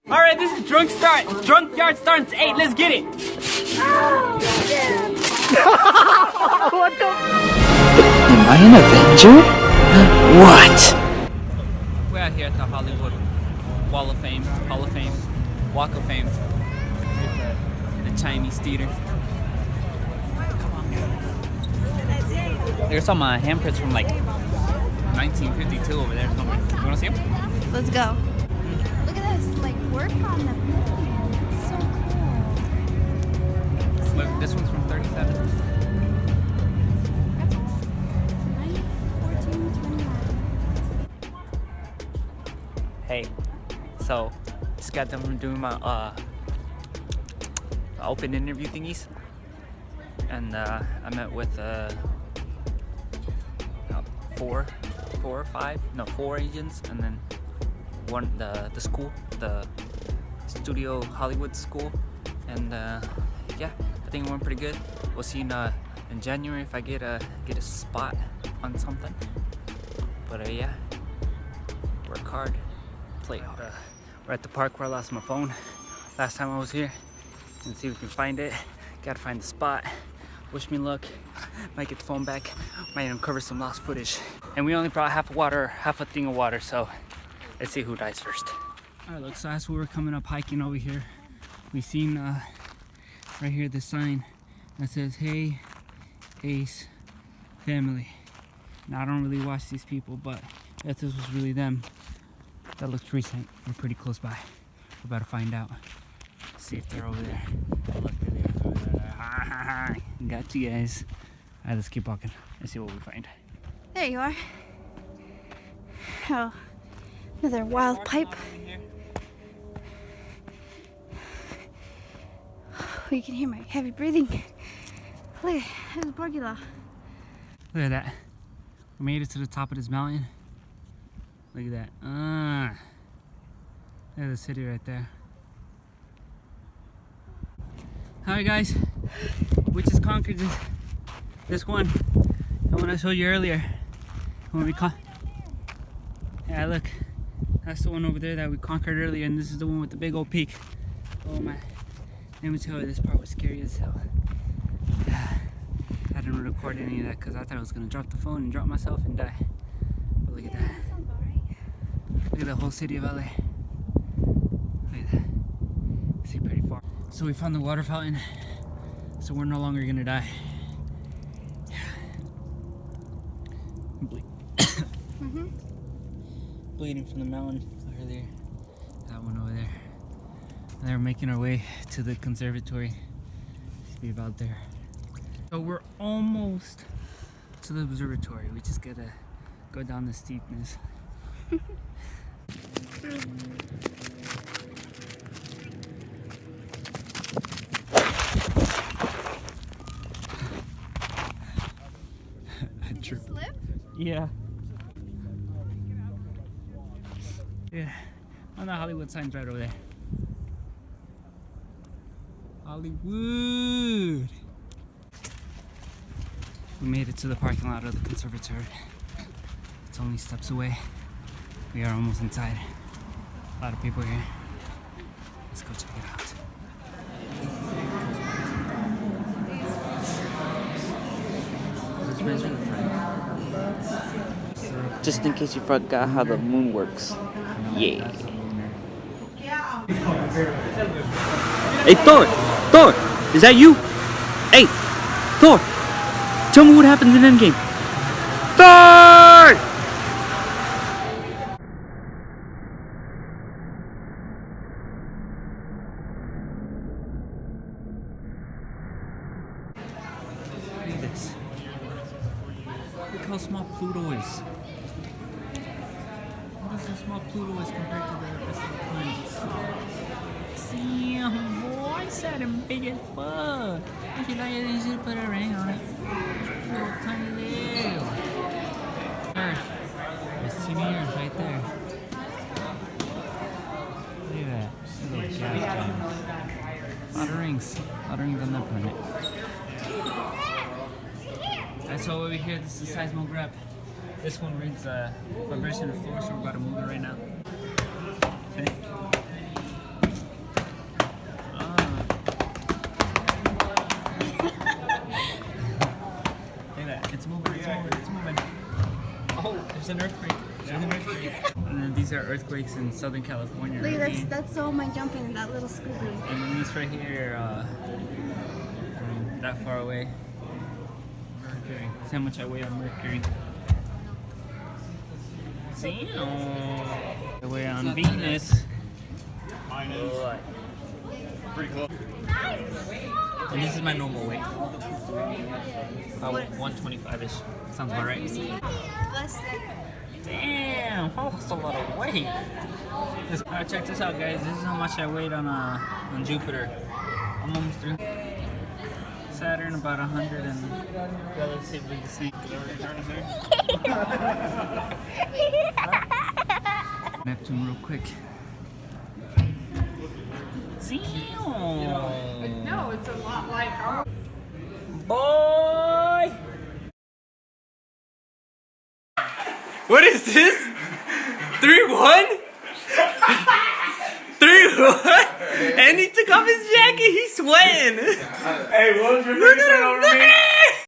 All right, this is Drunk Yard starts 8. Let's get it. What the? Am I an Avenger? What? We're out here at the Hollywood Wall of Fame, Hall of Fame, Walk of Fame. The Chinese theater. Come on. There's some handprints from like 1952 over there somewhere. You wanna see them? Let's go. Look at this, like work on the building. It's so cool. Look, this one's from 37. That's 14, 21. Hey, so just got done doing my open interview thingies, and I met with four agents, and then one the school, the Studio Hollywood school, and yeah, I think it went pretty good. We'll see in January if I get a spot on something. But yeah, work hard, play hard. We're at the park where I lost my phone last time I was here. Let's see if we can find it. Gotta find the spot. Wish me luck. Might get the phone back. Might uncover some lost footage. And we only brought half a thing of water, so let's see who dies first. Alright, look, so as we were coming up hiking over here, we seen right here this sign that says, "Hey, Ace family." Now I don't really watch these people, but if this was really them, that looks recent. We're pretty close by. We're about to find out. See if they're over there. Oh, look, they're there. Got you guys. Alright, let's keep walking. Let's see what we find. There you are. Oh, another wild pipe. Oh, you can hear my heavy breathing. Look, there's a porcula. Look at that. We made it to the top of this mountain. Look at that. There's the city right there. Alright guys, we just conquered this one. The one I showed you earlier. When we yeah, look. That's the one over there that we conquered earlier, and this is the one with the big old peak. Oh man. Let me tell you, this part was scary as hell. I didn't record any of that because I thought I was gonna drop the phone and drop myself and die. But look at that. Look at the whole city of LA. Look at that. See, pretty far. So we found the water fountain, so we're no longer gonna die. Bleeding from the mountain earlier. That one over there. And they're making our way to the conservatory. Should be about there. So we're almost to the observatory. We just gotta go down the steepness. Slip? Yeah. Yeah. On the Hollywood sign's right over there. Hollywood! We made it to the parking lot of the conservatory. It's only steps away. We are almost inside. A lot of people here. Let's go check it out. Just in case you forgot how the moon works. Yeah. Hey Thor! Thor! Is that you? Hey! Thor! Tell me what happens in Endgame. Thor! Look at this. Look how small Pluto is. What is how small Pluto is compared to the rest of the planets? Damn, boy, said him big as fuck. You should put a ring on it. Little tiny little. Earth. There's teeny Earth right there. Look at that. Little gas giant. A lot of rings. A lot of rings on that planet. Alright, so over here, this is seismograph. This one reads vibration of floor, so we're about to move it right now. Okay. earthquakes in Southern California. Look, Right? that's all my jumping in that little scuba. And then this right here, that far away. Mercury. That's how much I weigh on Mercury. See? I weigh on Venus. Pretty close. And this is my normal weight. 125-ish. Sounds about right. Less than. Damn, oh, that's a lot of weight. Alright, check this out, guys. This is how much I weighed on Jupiter. I'm almost through. Saturn about 100 and relatively the same. Neptune real quick. Damn. No, it's a lot like our. Boy! What is this? 3-1? 3-1? And he took off his jacket, he's sweating. Hey, what was your biggest thing over me?